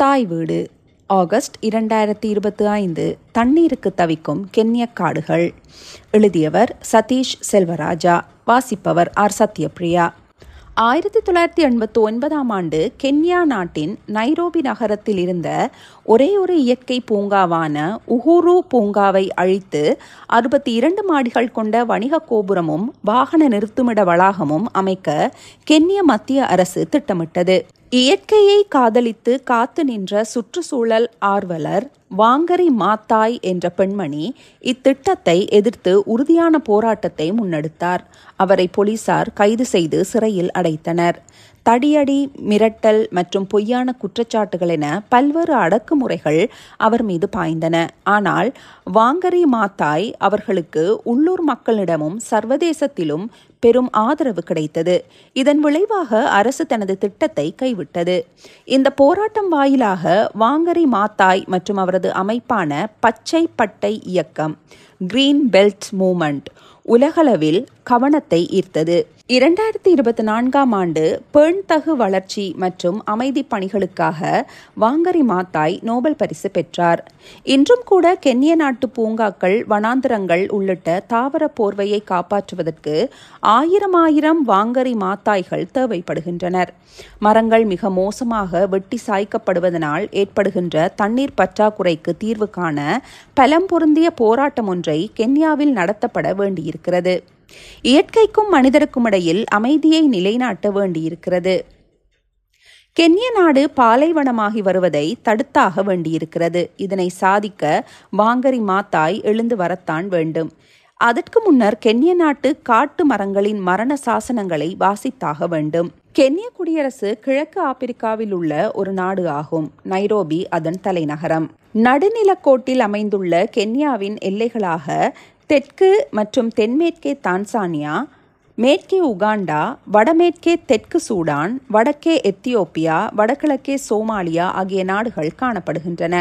தாய் வீடு. ஆகஸ்ட் 2025. தண்ணீருக்கு தவிக்கும் கென்ய காடுகள். எழுதியவர் சதீஷ் செல்வராஜா. வாசிப்பவர் ஆர். சத்யபிரியா. 1989 கென்யா நாட்டின் நைரோபி நகரத்தில் இருந்த ஒரே ஒரு இயற்கை பூங்காவான உஹுரு பூங்காவை அழித்து 62 மாடிகள் கொண்ட வணிக கோபுரமும் வாகன நிறுத்துமிட வளாகமும் அமைக்க கென்ய மத்திய அரசு திட்டமிட்டது. இயற்கையை காதலித்து காத்து நின்ற சுற்றுச்சூழல் ஆர்வலர் வாங்கரி மாத்தாய் என்ற பெண்மணி இத்திட்டத்தை எதிர்த்து உறுதியான போராட்டத்தை முன்னெடுத்தார். அவரை போலீசார் கைது செய்து சிறையில் அடைத்தனர். தடியடி, மிரட்டல் மற்றும் பொய்யான குற்றச்சாட்டுகள் என பல்வேறு அடக்குமுறைகள் அவர் மீது பாய்ந்தன. ஆனால் வாங்கரி மாத்தாய் அவர்களுக்கு உள்ளூர் மக்களிடமும் சர்வதேசத்திலும் பெரும் ஆதரவு கிடைத்தது. இதன் விளைவாக அரசு தனது திட்டத்தை கைவிட்டது. இந்த போராட்டம் வாயிலாக வாங்கரி மாத்தாய் மற்றும் அவரது அமைப்பான பச்சை பட்டை இயக்கம் கிரீன் பெல்ட் மூவ்மெண்ட் உலகளவில் கவனத்தை ஈர்த்தது. 2024 பேண்தகு வளர்ச்சி மற்றும் அமைதி பணிகளுக்காக வாங்கரி மாத்தாய் நோபல் பரிசு பெற்றார். இன்றும் கூட கென்ய நாட்டு பூங்காக்கள், வனாந்திரங்கள் உள்ளிட்ட தாவர போர்வையை காப்பாற்றுவதற்கு ஆயிரம் வாங்கரி மாத்தாய்கள் தேவைப்படுகின்றனர். மரங்கள் மிக மோசமாக வெட்டி சாய்க்கப்படுவதனால் ஏற்படுகின்ற தண்ணீர் பற்றாக்குறைக்கு தீர்வு காண பலம் பொருந்திய போராட்டம் ஒன்றை கென்யாவில் நடத்தப்பட வேண்டியிருக்கிறது. இயற்கைக்கும் மனிதருக்கும் இடையில் அமைதியை நிலைநாட்ட வேண்டியிருக்கிறது. கென்ய நாடு பாலைவனமாகி வருவதை தடுத்தாக வேண்டியிருக்கிறது. இதனை சாதிக்க வாங்கரி மாத்தாய் எழுந்து வரத்தான் வேண்டும். அதற்கு முன்னர் கென்ய நாட்டு காட்டு மரங்களின் மரண சாசனங்களை வாசித்தாக வேண்டும். கென்ய குடியரசு கிழக்கு ஆப்பிரிக்காவில் உள்ள ஒரு நாடு ஆகும். நைரோபி அதன் தலைநகரம். நடுநிலக்கோட்டில் அமைந்துள்ள கென்யாவின் எல்லைகளாக தெற்கு மற்றும் தென்மேற்கே தான்சானியா, மேற்கே உகாண்டா, வடமேற்கே தெற்கு சூடான், வடக்கே எத்தியோப்பியா, வடகிழக்கே சோமாலியா ஆகிய நாடுகள் காணப்படுகின்றன.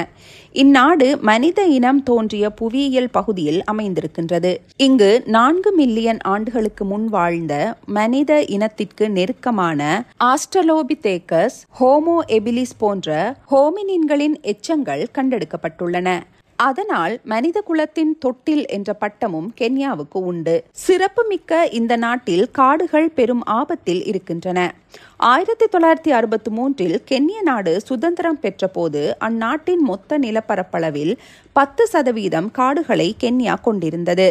இந்நாடு மனித இனம் தோன்றிய புவியியல் பகுதியில் அமைந்திருக்கின்றது. இங்கு 4 மில்லியன் ஆண்டுகளுக்கு முன் வாழ்ந்த மனித இனத்திற்கு நெருக்கமான ஆஸ்ட்ரலோபிதேகஸ், ஹோமோ எபிலிஸ் போன்ற ஹோமினின்களின் எச்சங்கள் கண்டெடுக்கப்பட்டுள்ளன. அதனால் மனித குலத்தின் தொட்டில் என்ற பட்டமும் கென்யாவுக்கு உண்டு. சிறப்புமிக்க இந்த நாட்டில் காடுகள் பெரும் ஆபத்தில் இருக்கின்றன. 1963 கென்ய நாடு சுதந்திரம் பெற்ற போது அந்நாட்டின் மொத்த நிலப்பரப்பளவில் 10% காடுகளை கென்யா கொண்டிருந்தது.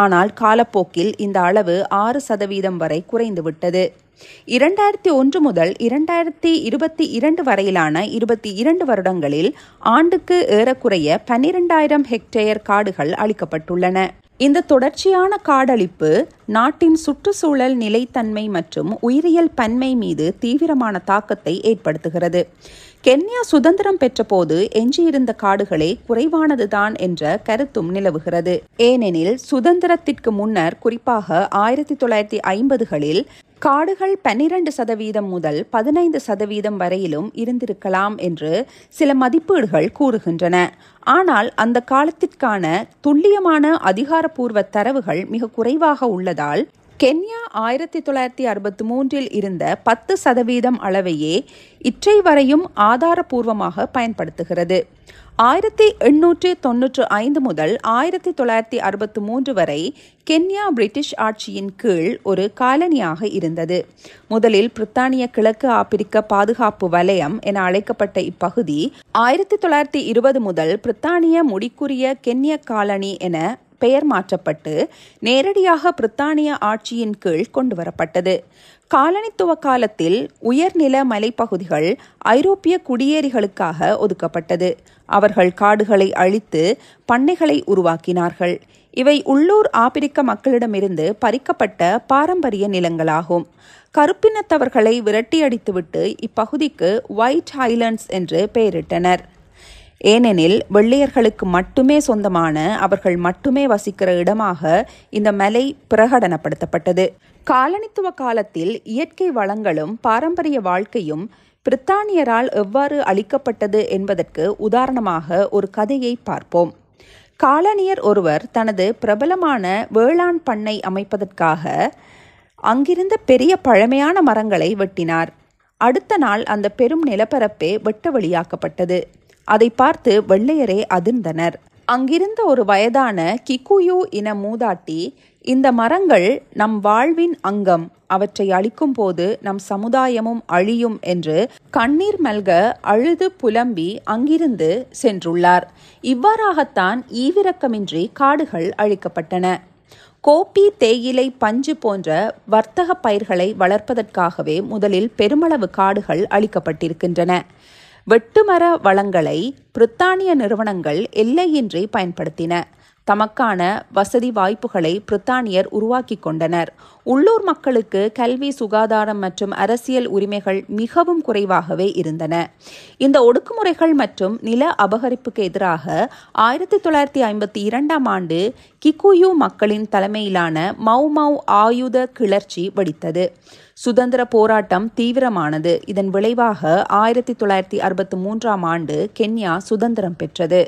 ஆனால் காலப்போக்கில் இந்த அளவு 6% வரை குறைந்துவிட்டது. 2001 முதல் 2022 வரையிலான 22 வருடங்களில் ஆண்டுக்கு ஏறக்குறைய 12,000 ஹெக்டேயர் காடுகள் அளிக்கப்பட்டுள்ளன. இந்த தொடர்ச்சியான காடழிப்பு நாட்டின் சுற்றுச்சூழல் நிலைத்தன்மை மற்றும் உயிரியல் பன்மை மீது தீவிரமான தாக்கத்தை ஏற்படுத்துகிறது. கென்யா சுதந்திரம் பெற்ற போது எஞ்சியிருந்த காடுகளே குறைவானதுதான் என்ற கருத்தும் நிலவுகிறது. ஏனெனில் சுதந்திரத்திற்கு முன்னர், குறிப்பாக 1950களில் காடுகள் 12% முதல் 15% வரையிலும் இருந்திருக்கலாம் என்று சில மதிப்பீடுகள் கூறுகின்றன. ஆனால் அந்த காலத்திற்கான துல்லியமான அதிகாரப்பூர்வ தரவுகள் மிக குறைவாக உள்ளதால் கென்யா 1963 இருந்த 10% அளவையே இற்றை வரையும் ஆதாரபூர்வமாக பயன்படுத்துகிறது. 1895 முதல் 1963 வரை கென்யா பிரிட்டிஷ் ஆட்சியின் கீழ் ஒரு காலனியாக இருந்தது. முதலில் பிரித்தானிய கிழக்கு ஆப்பிரிக்க பாதுகாப்பு வலயம் என அழைக்கப்பட்ட இப்பகுதி 1920 முதல் பிரித்தானிய முடிக்குரிய கென்ய காலனி என பெயர் மாற்றப்பட்டு நேரடியாக பிரித்தானிய ஆட்சியின் கீழ் கொண்டு வரப்பட்டது. காலனித்துவ காலத்தில் உயர்நில மலைப்பகுதிகள் ஐரோப்பிய குடியேறிகளுக்காக ஒதுக்கப்பட்டது. அவர்கள் காடுகளை அழித்து பண்ணைகளை உருவாக்கினார்கள். இவை உள்ளூர் ஆப்பிரிக்க மக்களிடமிருந்து பறிக்கப்பட்ட பாரம்பரிய நிலங்களாகும். கருப்பினத்தவர்களை விரட்டியடித்துவிட்டு இப்பகுதிக்கு ஒயிட் ஹைலண்ட்ஸ் என்று பெயரிட்டனர். ஏனெனில் வெள்ளையர்களுக்கு மட்டுமே சொந்தமான, அவர்கள் மட்டுமே வசிக்கிற இடமாக இந்த மலை பிரகடனப்படுத்தப்பட்டது. காலனித்துவ காலத்தில் இயற்கை வளங்களும் பாரம்பரிய வாழ்க்கையும் பிரித்தானியரால் எவ்வாறு அளிக்கப்பட்டது என்பதற்கு உதாரணமாக ஒரு கதையை பார்ப்போம். காலனியர் ஒருவர் தனது பிரபலமான வேளாண் பண்ணை அமைப்பதற்காக அங்கிருந்த பெரிய பழமையான மரங்களை வெட்டினார். அடுத்த நாள் அந்த பெரும் நிலப்பரப்பே வெட்ட வெளியாக்கப்பட்டது. அதை பார்த்து வெள்ளையரே அதிர்ந்தனர். அங்கிருந்த ஒரு வயதான கிக்குயு இன மூதாட்டி, இந்த மரங்கள் நம் வாழ்வின் அங்கம், அவற்றை அழிக்கும் போது நம் சமுதாயமும் அழியும் என்று கண்ணீர் மல்க அழுது புலம்பி அங்கிருந்து சென்றுள்ளார். இவ்வாறாகத்தான் ஈவிரக்கமின்றி காடுகள் அழிக்கப்பட்டன. கோப்பி, தேயிலை, பஞ்சு போன்ற வர்த்தக பயிர்களை வளர்ப்பதற்காகவே முதலில் பெருமளவு காடுகள் அழிக்கப்பட்டிருக்கின்றன. வெட்டுமர வளங்களை பிரித்தானிய நிறுவனங்கள் எல்லையின்றி பயன்படுத்தின. தமக்கான வசதி வாய்ப்புகளை பிரித்தானியர் உருவாக்கி கொண்டனர். உள்ளூர் மக்களுக்கு கல்வி, சுகாதாரம் மற்றும் அரசியல் உரிமைகள் மிகவும் குறைவாகவே இருந்தன. இந்த ஒடுக்குமுறைகள் மற்றும் நில அபகரிப்புக்கு எதிராக 1952ஆம் ஆண்டு கிக்குயு மக்களின் தலைமையிலான மௌ மௌ ஆயுத கிளர்ச்சி வெடித்தது. சுதந்திர போராட்டம் தீவிரமானது. இதன் விளைவாக 1963ஆம் ஆண்டு கென்யா சுதந்திரம் பெற்றது.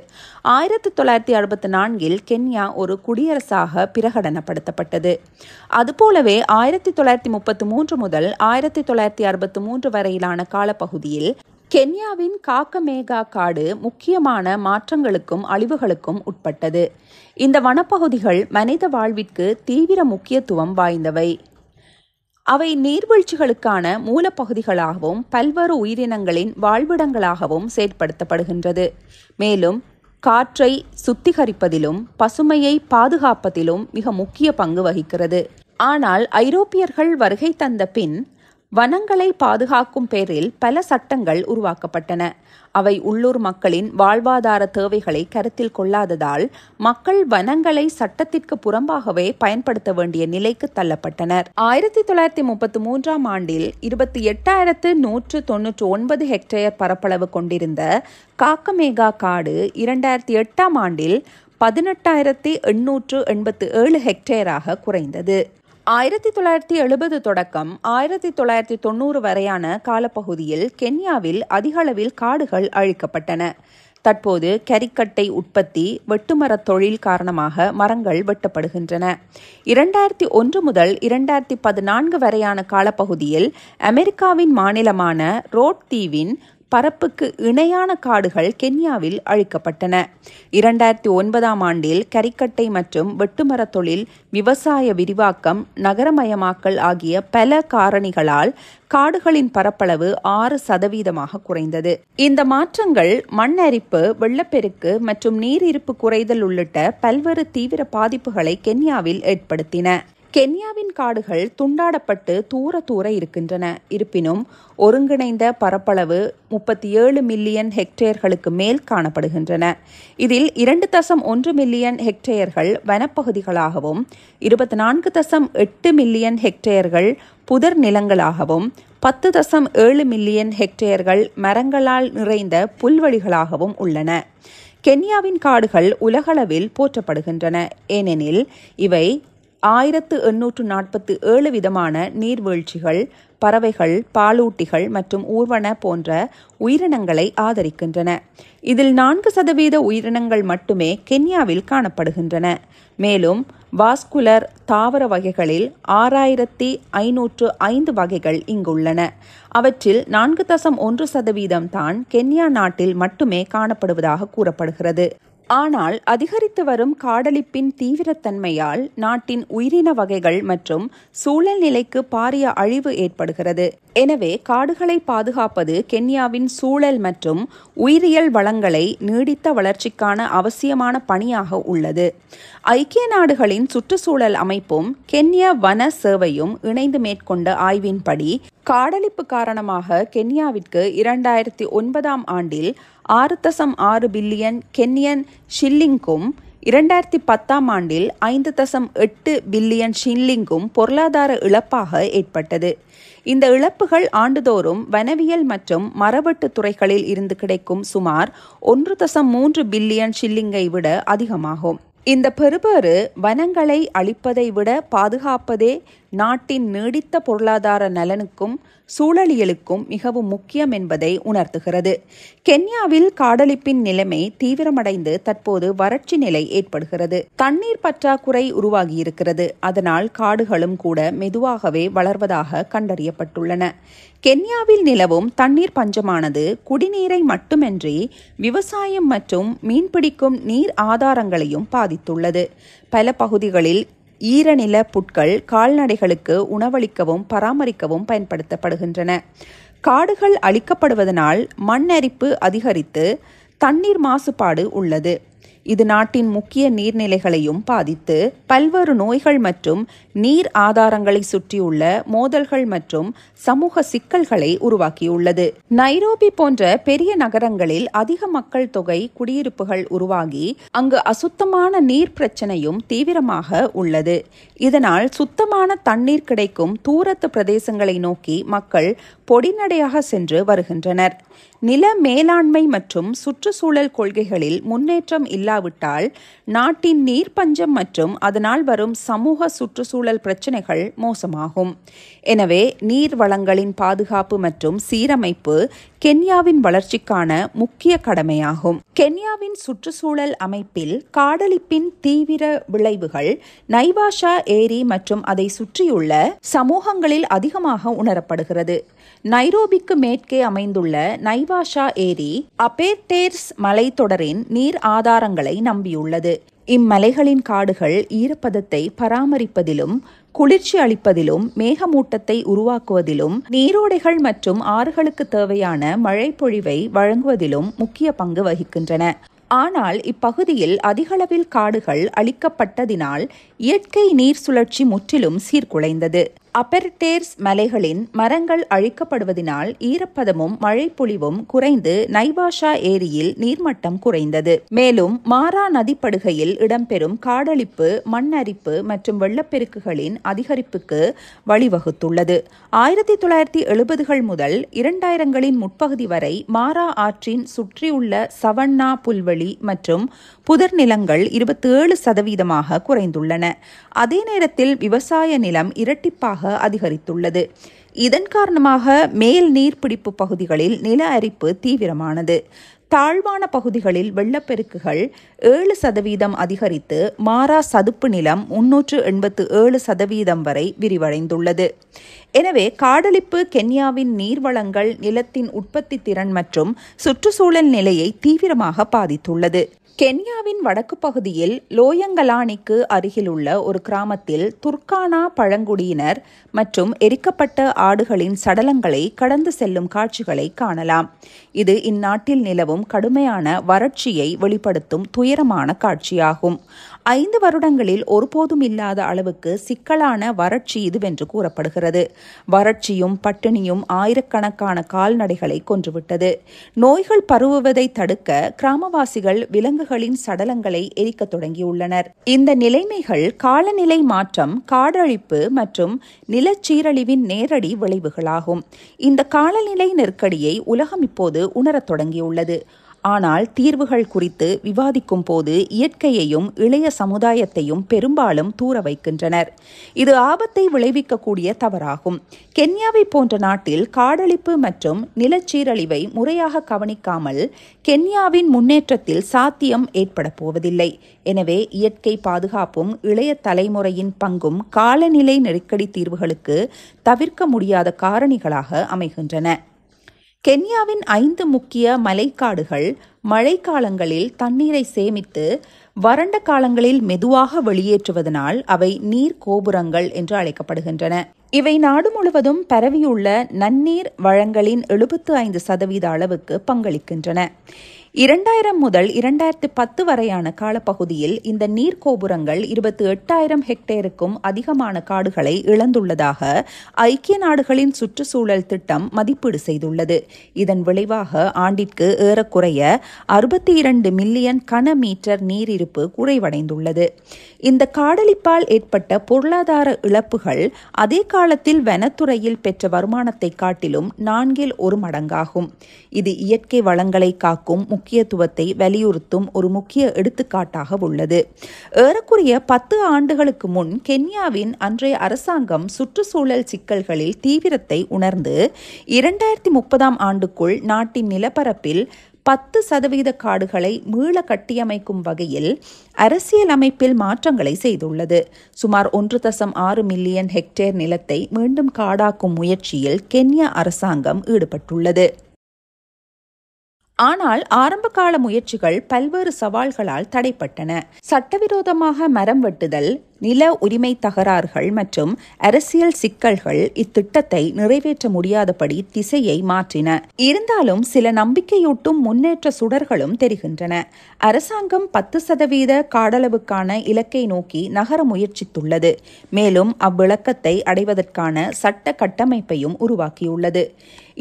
1964இல் கென்யா ஒரு குடியரசாக பிரகடனப்படுத்தப்பட்டது. அதுபோலவே 1933 முதல் 1963 வரையிலான காலப்பகுதியில் கென்யாவின் காக்கமேகா காடு முக்கியமான மாற்றங்களுக்கும் அழிவுகளுக்கும் உட்பட்டது. இந்த வனப்பகுதிகள் மனித வாழ்விற்கு தீவிர முக்கியத்துவம் வாய்ந்தவை. அவை நீர்வீழ்ச்சிகளுக்கான மூலப்பகுதிகளாகவும் பல்வேறு உயிரினங்களின் வாழ்விடங்களாகவும் செயற்படுத்தப்படுகின்றது. மேலும் காற்றை சுத்திகரிப்பதிலும் பசுமையை பாதுகாப்பதிலும் மிக முக்கிய பங்கு வகிக்கிறது. ஆனால் ஐரோப்பியர்கள் வருகை தந்த பின் வனங்களை பாதுகாக்கும் பேரில் பல சட்டங்கள் உருவாக்கப்பட்டன. அவை உள்ளூர் மக்களின் வாழ்வாதார தேவைகளை கருத்தில் கொள்ளாததால் மக்கள் வனங்களை சட்டத்திற்கு புறம்பாகவே பயன்படுத்த வேண்டிய நிலைக்கு தள்ளப்பட்டனர். 1933ஆம் ஆண்டில் 28,199 ஹெக்டேயர் பரப்பளவு கொண்டிருந்த காக்கமேகா காடு 2008ஆம் ஆண்டில் 18,887 ஹெக்டேராக குறைந்தது. 1970 தொடக்கம் 1990 வரையான காலப்பகுதியில் கென்யாவில் அதிகளவில் காடுகள் அழிக்கப்பட்டன. தற்போது கரிக்கட்டை உற்பத்தி, வெட்டுமரத் தொழில் காரணமாக மரங்கள் வெட்டப்படுகின்றன. 2001 முதல் 2014 வரையான காலப்பகுதியில் அமெரிக்காவின் மாநிலமான ரோட் தீவின் பரப்புக்கு இணையான காடுகள் கென்யாவில் அழிக்கப்பட்டன. 2009ஆம் ஆண்டில் கரிக்கட்டை மற்றும் வெட்டுமரத் தொழில், விவசாய விரிவாக்கம், நகரமயமாக்கல் ஆகிய பல காரணிகளால் காடுகளின் பரப்பளவு 6% குறைந்தது. இந்த மாற்றங்கள் மண் அரிப்பு, வெள்ளப்பெருக்கு மற்றும் நீரிருப்பு குறைதல் உள்ளிட்ட பல்வேறு தீவிர பாதிப்புகளை கென்யாவில் ஏற்படுத்தின. கென்யாவின் காடுகள் துண்டாடப்பட்டு தூர இருக்கின்றன. இருப்பினும் ஒருங்கிணைந்த பரப்பளவு 37 மில்லியன் ஹெக்டேர்களுக்கு மேல் காணப்படுகின்றன. இதில் 2.1 மில்லியன் ஹெக்டேர்கள் வனப்பகுதிகளாகவும் 24.8 மில்லியன் ஹெக்டேர்கள் புதர் நிலங்களாகவும் 10.7 மில்லியன் ஹெக்டேர்கள் மரங்களால் நிறைந்த புல்வெளிகளாகவும் உள்ளன. கென்யாவின் காடுகள் உலகளவில் போற்றப்படுகின்றன. ஏனெனில் இவை 1847 விதமான நீர்வீழ்ச்சிகள், பறவைகள், பாலூட்டிகள் மற்றும் ஊர்வன போன்ற உயிரினங்களை ஆதரிக்கின்றன. இதில் 4% உயிரினங்கள் மட்டுமே கென்யாவில் காணப்படுகின்றன. மேலும் வாஸ்குலர் தாவர வகைகளில் 6505 வகைகள் இங்குள்ளன. அவற்றில் 4.1% தான் கென்யா நாட்டில் மட்டுமே காணப்படுவதாக கூறப்படுகிறது. ஆனால் அதிகரித்து வரும் காடழிப்பின் தீவிரத்தன்மையால் நாட்டின் உயிரின வகைகள் மற்றும் சூழல் நிலைக்கு பாரிய அழிவு ஏற்படுகிறது. எனவே காடுகளை பாதுகாப்பது கென்யாவின் சூழல் மற்றும் உயிரியல் வளங்களை நீடித்த வளர்ச்சிக்கான அவசியமான பணியாக உள்ளது. ஐக்கிய நாடுகளின் சுற்றுச்சூழல் அமைப்பும் கென்யா வன சேவையும் இணைந்து மேற்கொண்ட ஆய்வின்படி காடழிப்பு காரணமாக கென்யாவிற்கு 2009ஆம் ஆண்டில் 6.6 பில்லியன் கென்யன் ஷில்லிங்கும் 2010ஆம் ஆண்டில் 5.8 பில்லியன் ஷில்லிங்கும் பொருளாதார இழப்பாக ஏற்பட்டது. இந்த இழப்புகள் ஆண்டுதோறும் வனவியல் மற்றும் மரவெட்டு துறைகளில் இருந்து கிடைக்கும் சுமார் 1.3 பில்லியன் ஷில்லிங்கை விட அதிகமாகும். இந்த பெறுபேறு வனங்களை அழிப்பதை விட பாதுகாப்பதே நாட்டின் நீடித்த பொருளாதார நலனுக்கும் சூழலியலுக்கும் மிகவும் முக்கியம் என்பதை உணர்த்துகிறது. கென்யாவில் காடழிப்பின் நிலைமை தீவிரமடைந்து தற்போது வறட்சி நிலை ஏற்படுகிறது. தண்ணீர் பற்றாக்குறை உருவாகியிருக்கிறது. அதனால் காடுகளும் கூட மெதுவாகவே வளர்வதாக கண்டறியப்பட்டுள்ளன. கென்யாவில் நிலவும் தண்ணீர் பஞ்சமானது குடிநீரை மட்டுமின்றி விவசாயம் மற்றும் மீன்பிடிக்கும் நீர் ஆதாரங்களையும் பாதித்துள்ளது. பல பகுதிகளில் ஈரநில புட்கள் கால்நடைகளுக்கு உணவளிக்கவும் பராமரிக்கவும் பயன்படுத்தப்படுகின்றன. காடுகள் அழிக்கப்படுவதனால் மண் அரிப்பு அதிகரித்து தண்ணீர் மாசுபாடு உள்ளது. இது நாட்டின் முக்கிய நீர்நிலைகளையும் பாதித்து பல்வேறு நோய்கள் மற்றும் நீர் ஆதாரங்களை சுற்றியுள்ள மோதல்கள் மற்றும் சமூக சிக்கல்களை உருவாக்கியுள்ளது. நைரோபி போன்ற பெரிய நகரங்களில் அதிக மக்கள் தொகை குடியிருப்புகள் உருவாகி அங்கு அசுத்தமான நீர் பிரச்சனையும் தீவிரமாக உள்ளது. இதனால் சுத்தமான தண்ணீர் கிடைக்கும் தூரத்து பிரதேசங்களை நோக்கி மக்கள் பொடிநடையாக சென்று வருகின்றனர். நில மேலாண்மை மற்றும் சுற்றுச்சூழல் கொள்கைகளில் முன்னேற்றம் இல்லாவிட்டால் நாட்டின் நீர் பஞ்சம் மற்றும் அதனால் வரும் சமூக சுற்றுச்சூழல் பிரச்சினைகள் மோசமாகும். எனவே நீர் வளங்களின் பாதுகாப்பு மற்றும் சீரமைப்பு கென்யாவின் வளர்ச்சிக்கான முக்கிய கடமையாகும். கென்யாவின் சுற்றுச்சூழல் அமைப்பில் காடழிப்பின் தீவிர விளைவுகள் நைவாஷா ஏரி மற்றும் அதை சுற்றியுள்ள சமூகங்களில் அதிகமாக உணரப்படுகிறது. நைரோபிக்கு மேற்கே அமைந்துள்ள நைவாஷா ஏரி அபேர்டேர்ஸ் மலைத்தொடரின் நீர் ஆதாரங்களை நம்பியுள்ளது. இம்மலைகளின் காடுகள் ஈரப்பதத்தை பராமரிப்பதிலும் குளிர்ச்சி அளிப்பதிலும் மேகமூட்டத்தை உருவாக்குவதிலும் நீரோடைகள் மற்றும் ஆறுகளுக்கு தேவையான மழைப்பொழிவை வழங்குவதிலும் முக்கிய பங்கு வகிக்கின்றன. ஆனால் இப்பகுதியில் அதிகளவில் காடுகள் அழிக்கப்பட்டதினால் இயற்கை நீர் சுழற்சி முற்றிலும் சீர்குலைந்தது. அபெர்டேர்ஸ் மலைகளின் மரங்கள் அழிக்கப்படுவதனால் ஈரப்பதமும் மழைப்பொழிவும் குறைந்து நைவாஷா ஏரியில் நீர்மட்டம் குறைந்தது. மேலும் மாரா நதிப்படுகையில் இடம்பெறும் காடழிப்பு, மண் அரிப்பு மற்றும் வெள்ளப்பெருக்குகளின் அதிகரிப்புக்கு வழிவகுத்துள்ளது. 1970கள் முதல் 2000களின் முற்பகுதி வரை மாரா ஆற்றின் சுற்றியுள்ள சவன்னா புல்வெளி மற்றும் புதர் நிலங்கள் 27% குறைந்துள்ளன. அதே நேரத்தில் விவசாய நிலம் இரட்டிப்பாக அதிகரித்துள்ளது. இதன் காரணமாக மேல் நீர்பிடிப்பு பகுதிகளில் நில அரிப்பு தீவிரமானது. தாழ்வான பகுதிகளில் வெள்ளப்பெருக்குகள் 7% அதிகரித்து மாரா சதுப்பு நிலம் 387% வரை விரிவடைந்துள்ளது. எனவே காடழிப்பு கென்யாவின் நீர்வளங்கள், நிலத்தின் உற்பத்தி திறன் மற்றும் சுற்றுச்சூழல் நிலையை தீவிரமாக பாதித்துள்ளது. கென்யாவின் வடக்கு பகுதியில் லோயங்கலானிக்கு அருகிலுள்ள ஒரு கிராமத்தில் துர்கானா பழங்குடியினர் மற்றும் எரிக்கப்பட்ட ஆடுகளின் சடலங்களை கடந்து செல்லும் காட்சிகளை காணலாம். இது இந்நாட்டில் நிலவும் கடுமையான வறட்சியை வெளிப்படுத்தும் துயரமான காட்சியாகும். 5 வருடங்களில் ஒருபோதும் இல்லாத அளவுக்கு சிக்கலான வறட்சி இதுவென்று கூறப்படுகிறது. வறட்சியும் பட்டினியும் ஆயிரக்கணக்கான கால்நடைகளை கொன்றுவிட்டது. நோய்கள் பரவுவதை தடுக்க கிராமவாசிகள் விலங்குகளின் சடலங்களை எரிக்க தொடங்கியுள்ளனர். இந்த நிலைமைகள் காலநிலை மாற்றம், காடழிப்பு மற்றும் நிலச்சீரழிவின் நேரடி விளைவுகளாகும். இந்த காலநிலை நெருக்கடியை உலகம் இப்போது உணரத் தொடங்கியுள்ளது. ஆனால் தீர்வுகள் குறித்து விவாதிக்கும் போது இயற்கையையும் இளைய சமுதாயத்தையும் பெரும்பாலும் தூர வைக்கின்றனர். இது ஆபத்தை விளைவிக்கக்கூடிய தவறாகும். கென்யாவை போன்ற நாட்டில் காடழிப்பு மற்றும் நிலச்சீரழிவை முறையாக கவனிக்காமல் கென்யாவின் முன்னேற்றத்தில் சாத்தியம் ஏற்பட போவதில்லை. எனவே இயற்கை பாதுகாப்பும் இளைய தலைமுறையின் பங்கும் காலநிலை நெருக்கடி தீர்வுகளுக்கு தவிர்க்க முடியாத காரணிகளாக அமைகின்றன. கென்யாவின் 5 முக்கிய மலைக்காடுகள் மழைக்காலங்களில் தண்ணீரை சேமித்து வறண்ட காலங்களில் மெதுவாக வெளியேற்றுவதனால் அவை நீர் கோபுரங்கள் என்று அழைக்கப்படுகின்றன. இவை நாடு முழுவதும் பரவியுள்ள நன்னீர் வழங்கலின் 75% அளவுக்கு பங்களிக்கின்றன. 2000 முதல் 2010 வரையான காலப்பகுதியில் இந்த நீர் கோபுரங்கள் 28,000 ஹெக்டேருக்கும் அதிகமான காடுகளை இழந்துள்ளதாக ஐக்கிய நாடுகளின் சுற்றுச்சூழல் திட்டம் மதிப்பீடு செய்துள்ளது. இதன் விளைவாக ஆண்டிற்கு ஏறக்குறைய 62 மில்லியன் கன மீட்டர் நீர் இருப்பு குறைவடைந்துள்ளது. இந்த காடழிப்பால் ஏற்பட்ட பொருளாதார இழப்புகள் அதே காலத்தில் வனத்துறையில் பெற்ற வருமானத்தை காட்டிலும் 4 மடங்காகும். இது இயற்கை வளங்களை காக்கும் முக்கியத்துவத்தை வலியுறுத்தும் ஒரு முக்கிய எடுத்துக்காட்டாக உள்ளது. ஏறக்குறைய 10 ஆண்டுகளுக்கு முன் கென்யாவின் அன்றைய அரசாங்கம் சுற்றுச்சூழல் சிக்கல்களில் தீவிரத்தை உணர்ந்து 2030ஆம் ஆண்டுக்குள் நாட்டின் நிலப்பரப்பில் 10% காடுகளை மீள கட்டியமைக்கும் வகையில் அரசியலமைப்பில் மாற்றங்களை செய்துள்ளது. சுமார் 1.6 மில்லியன் ஹெக்டேர் நிலத்தை மீண்டும் காடாக்கும் முயற்சியில் கென்யா அரசாங்கம் ஈடுபட்டுள்ளது. ஆனால் ஆரம்பகால முயற்சிகள் பல்வேறு சவால்களால் தடைப்பட்டன. சட்டவிரோதமாக மரம் வெட்டுதல், நில உரிமை தகராறுகள் மற்றும் அரசியல் சிக்கல்கள் இத்திட்டத்தை நிறைவேற்ற முடியாதபடி திசையை மாற்றின. இருந்தாலும் சில நம்பிக்கையூட்டும் முன்னேற்ற சுடர்களும் தெரிகின்றன. அரசாங்கம் 10% காடளவுக்கான இலக்கை நோக்கி நகர முயற்சித்துள்ளது. மேலும் அவ்விலக்கத்தை அடைவதற்கான சட்ட கட்டமைப்பையும் உருவாக்கியுள்ளது.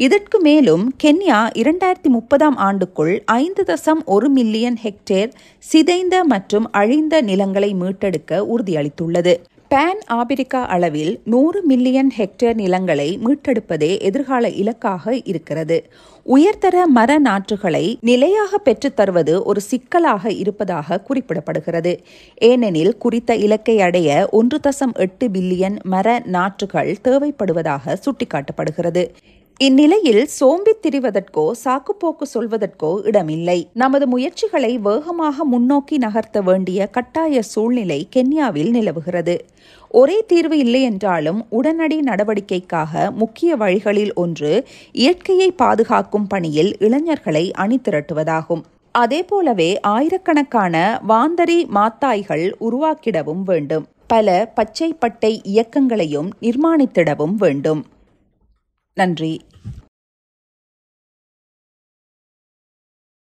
இதற்கு மேலும் கென்யா 2030ஆம் ஆண்டுக்குள் 5.1 மில்லியன் ஹெக்டேர் சிதைந்த மற்றும் அழிந்த நிலங்களை மீட்டெடுக்க உறுதியளித்துள்ளது. பான் ஆபிரிக்கா அளவில் 100 மில்லியன் ஹெக்டேர் நிலங்களை மீட்டெடுப்பதே எதிர்கால இலக்காக இருக்கிறது. உயர்தர மர நாற்றுகளை நிலையாக பெற்றுத் தருவது ஒரு சிக்கலாக இருப்பதாக குறிப்பிடப்படுகிறது. ஏனெனில் குறித்த இலக்கை அடைய 1.8 பில்லியன் மர நாற்றுகள் தேவைப்படுவதாக சுட்டிக்காட்டப்படுகிறது. இந்நிலையில் சோம்பித் திரிவதற்கோ சாக்குப்போக்கு சொல்வதற்கோ இடமில்லை. நமது முயற்சிகளை வேகமாக முன்னோக்கி நகர்த்த வேண்டிய கட்டாய சூழ்நிலை கென்யாவில் நிலவுகிறது. ஒரே தீர்வு இல்லை என்றாலும் உடனடி நடவடிக்கைக்காக முக்கிய வழிகளில் ஒன்று இயற்கையை பாதுகாக்கும் பணியில் இளைஞர்களை அணிதிரட்டுவதாகும். அதேபோலவே ஆயிரக்கணக்கான வாந்தரி மாத்தாய்கள் உருவாக்கிடவும் வேண்டும். பல பச்சை பட்டை இயக்கங்களையும் நிர்மாணித்திடவும் வேண்டும். நன்றி.